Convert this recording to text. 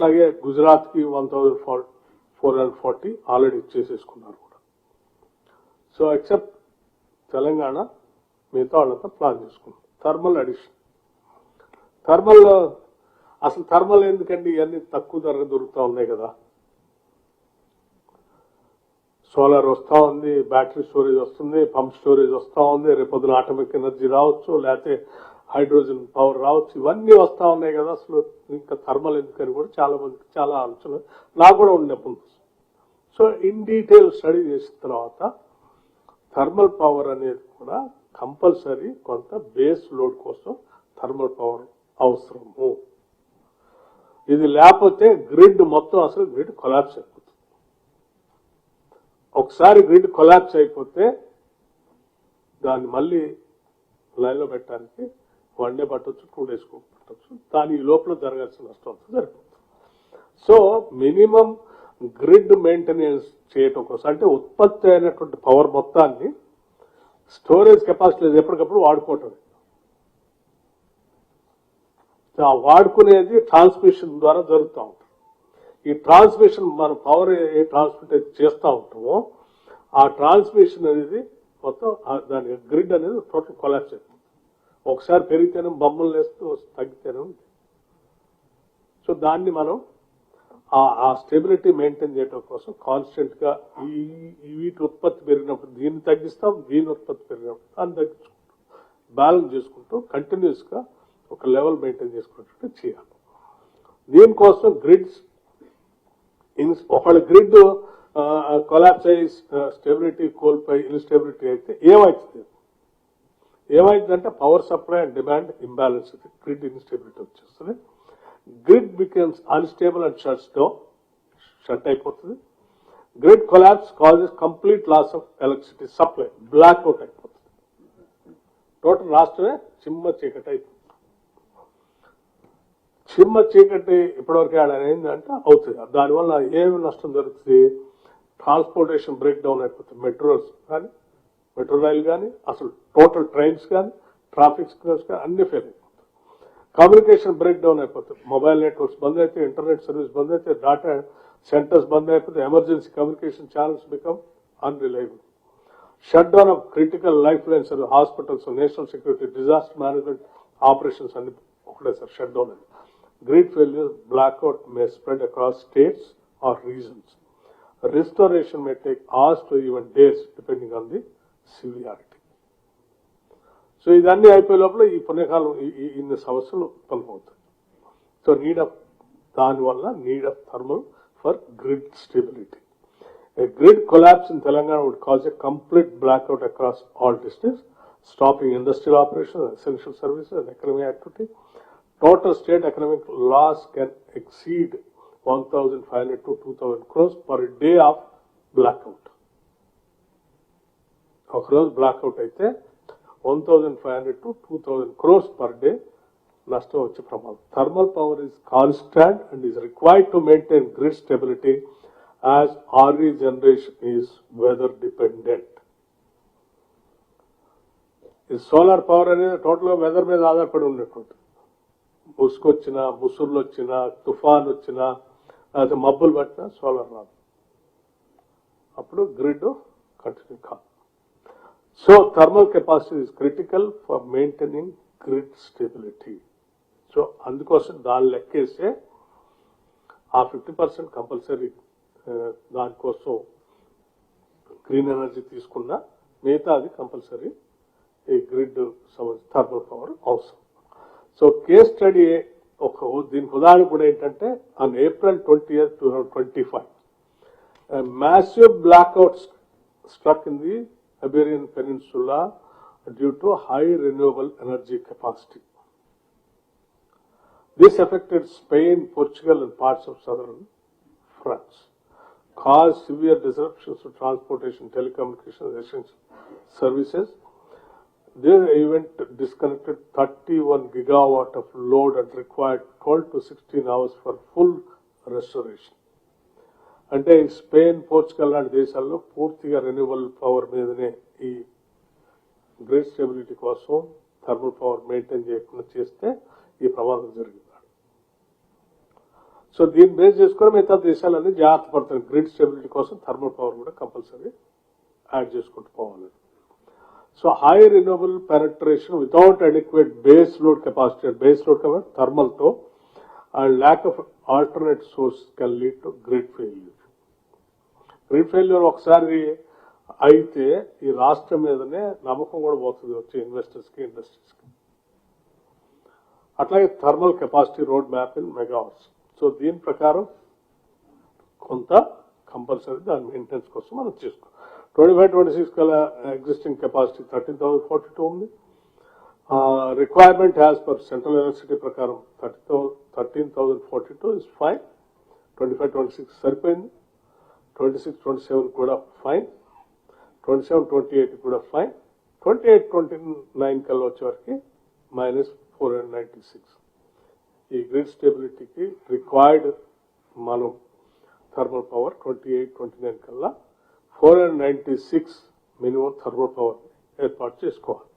అలాగే గుజరాత్ కి 1440 ఆల్రెడీ చేసేసుకున్నారు కూడా. సో ఎక్సెప్ట్ తెలంగాణ మిగతా వాళ్ళంతా ప్లాన్ చేసుకున్నారు. థర్మల్ అడిషన్, థర్మల్ అసలు థర్మల్ ఎందుకండి, ఇవన్నీ తక్కువ ధర దొరుకుతా ఉన్నాయి కదా. సోలార్ వస్తూ ఉంది, బ్యాటరీ స్టోరేజ్ వస్తుంది, పంప్ స్టోరేజ్ వస్తూ ఉంది, రేపొద్దున ఆటోమిక్ ఎనర్జీ రావచ్చు, లేకపోతే హైడ్రోజన్ పవర్ రావచ్చు, ఇవన్నీ వస్తూ ఉన్నాయి కదా. అసలు ఇంకా థర్మల్ ఎందుకని కూడా చాలా మందికి చాలా ఆలోచన నాకు కూడా ఉన్నప్పుడు. సో ఇన్ డీటెయిల్ స్టడీ చేసిన తర్వాత థర్మల్ పవర్ అనేది కూడా కంపల్సరీ కొంత బేస్ లోడ్ కోసం థర్మల్ పవర్ అవసరము. ఇది లేకపోతే గ్రిడ్ మొత్తం అసలు గ్రిడ్ కొలాప్స్ అయిపోతుంది. ఒకసారి గ్రిడ్ కొలాప్స్ అయిపోతే దాన్ని మళ్ళీ లైన్లో పెట్టడానికి 1 డే పట్టొచ్చు, 2 days పట్టొచ్చు. దాని లోపల జరగాల్సిన నష్టం అంతా సరిపోతుంది. సో మినిమం గ్రిడ్ మెయింటెనెన్స్ చేయటం కోసం, అంటే ఉత్పత్తి అయినటువంటి పవర్ మొత్తాన్ని స్టోరేజ్ కెపాసిటీ ఎప్పటికప్పుడు వాడుకోవటం. వాడుకునేది ట్రాన్స్మిషన్ ద్వారా జరుగుతూ ఉంటుంది. ఈ ట్రాన్స్మిషన్ మనం పవర్ ఏ ట్రాన్స్మిట్ చేస్తూ ఉంటామో ఆ ట్రాన్స్మిషన్ అనేది మొత్తం దాని గ్రిడ్ అనేది టోటల్ కొలాప్స్ అయిపోతుంది. ఒకసారి పెరిగితేనే బొమ్మలు వేస్తూ తగ్గితేనే ఉంది. సో దాన్ని మనం ఆ స్టెబిలిటీ మెయింటైన్ చేయడం కోసం కాన్స్టెంట్ గా వీటి ఉత్పత్తి పెరిగినప్పుడు దీన్ని తగ్గిస్తాం, దీని ఉత్పత్తి పెరిగినప్పుడు దాన్ని తగ్గించుకుంటాం, బ్యాలెన్స్ చేసుకుంటూ కంటిన్యూస్ గా ఒక లెవెల్ మెయింటైన్ చేసుకున్నట్టు చేయాలి. దీనికోసం గ్రిడ్స్ ఒకళ్ళ గ్రిడ్ కొలాప్స్ అయ్యి స్టెబిలిటీ కోల్పోయి ఇన్స్టెబిలిటీ అయితే ఏమైతుందంటే power supply and demand imbalance అయితే గ్రిడ్ ఇన్స్టెబిలిటీ వచ్చేస్తుంది. Grid becomes unstable and shut అయిపోతుంది. Grid collapse causes complete loss of electricity supply, black out అయిపోతుంది. టోటల్ రాష్ట్రమే చిమ్మ చీకటి అయిపోతుంది. చిమ్మ చీకటి ఇప్పటివరకు ఏంటంటే అవుతుంది. దానివల్ల ఏమి నష్టం జరుగుతుంది? ట్రాన్స్పోర్టేషన్ బ్రేక్ డౌన్ అయిపోతుంది. మెట్రో రైలు కానీ, అసలు టోటల్ ట్రైన్స్ కానీ, ట్రాఫిక్ సిగ్నల్స్ కానీ అన్ని ఫెయిల్ అయిపోతాయి. కమ్యూనికేషన్ బ్రేక్ డౌన్ అయిపోతుంది. మొబైల్ నెట్వర్క్స్ బంద్ అయితే, ఇంటర్నెట్ సర్వీస్ బంద్ అయితే, డాటా సెంటర్స్ బంద్ అయిపోతే, emergency communication channels become unreliable. Shut down of critical life lines, hospitals, national security, disaster management operations అన్ని ఒకటేసారి షట్ డౌన్ అయింది. Grid failure, blackout may spread across states or regions. Restoration may take hours to even days depending on the severity. So ఇదన్నీ అయిపోయే లోపల ఈ పుణ్యకాలం ఇన్ని సమస్యలు ఉత్పన్నమవుతాయి. సో దానివల్ల need of thermal for grid stability. A grid collapse in Telangana would cause a complete blackout across all districts, stopping industrial operations, essential services and economic activity. Total state economic loss can exceed 1,500 to 2,000 crores per day of blackout. ఒక రోజు blackout అయితే 1,500 to 2,000 crores per day నష్టం వచ్చే ప్రమాదం. Thermal power is constant and is required to maintain grid stability as RE generation is weather dependent. ఈ solar power అనేది total గా weather మీద ఆధారపడి ఉన్నటువంటి, ముసుకొచ్చినా, ముసుర్లు వచ్చినా, తుఫాన్ వచ్చినా, లేకపోతే మబ్బులు పట్టినా సోలార్ రాదు. అప్పుడు గ్రిడ్ కంటిన్యూ కాదు. So thermal capacity is critical for maintaining grid stability. So అందుకోసం దాన్ని లెక్కేస్తే ఆ 50% కంపల్సరీ దానికోసం గ్రీన్ ఎనర్జీ తీసుకున్నా మిగతా అది కంపల్సరీ ఈ గ్రిడ్ థర్మల్ పవర్ అవసరం. సో కేస్ స్టడీ దీనికి ఉదాహరణ కూడా ఏంటంటే on April 20th, 2025 massive blackouts struck in the Iberian Peninsula due to high renewable energy capacity. This affected Spain, Portugal and parts of southern France, caused severe disruptions to transportation, telecommunications, essential services. This event disconnected 31 gigawatt of load and required 12 to 16 hours for full restoration. అంటే Spain, Portugal లాంటి దేశాల్లో పూర్తిగా renewable power మీదనే ఈ grid stability కోసం thermal power maintain చేయకుండా చేస్తే ఈ ప్రమాదం జరిగింది. సో సో దీన్ని బేస్ చేసుకొని మిగతా దేశాలన్నీ జాగ్రత్త పడతాయి. గ్రిడ్ స్టెబిలిటీ కోసం థర్మల్ పవర్ కూడా కంపల్సరీ యాడ్ చేసుకుంటూ పోవాలి. So high renewable penetration without adequate base load capacity, base load capacity thermal తో and lack of alternate source can lead to grid failure. Grid failure ఒకసారి అయితే ఈ రాష్ట్రం మీదనే నమ్మకం కూడా పోతుంది వచ్చే ఇన్వెస్టర్స్ కి, ఇండస్ట్రీస్ కి. అట్లాగే thermal capacity road map in megawatts. So దీని ప్రకారం కొంత కంపల్సరీ దాని మెయింటెనెన్స్ కోసం మనం చేసుకోవాలి. 25-26 కల్లా ఎగ్జిస్టింగ్ కెపాసిటీ 13,042 ఉంది. Requirement as per central electricity ప్రకారం 13,042 ఇస్ ఫైన్. 25-26 సరిపోయింది. 26-27 కూడా ఫైన్. 27-28 కూడా ఫైన్. 28-29 కల్లా వచ్చేవరకు -496. ఈ గ్రిడ్ స్టెబిలిటీకి రిక్వైర్డ్ మనం థర్మల్ పవర్ 28-29 కల్లా 496 మినిమం థర్మల్ పవర్ ఏర్పాటు చేసుకోవాలి.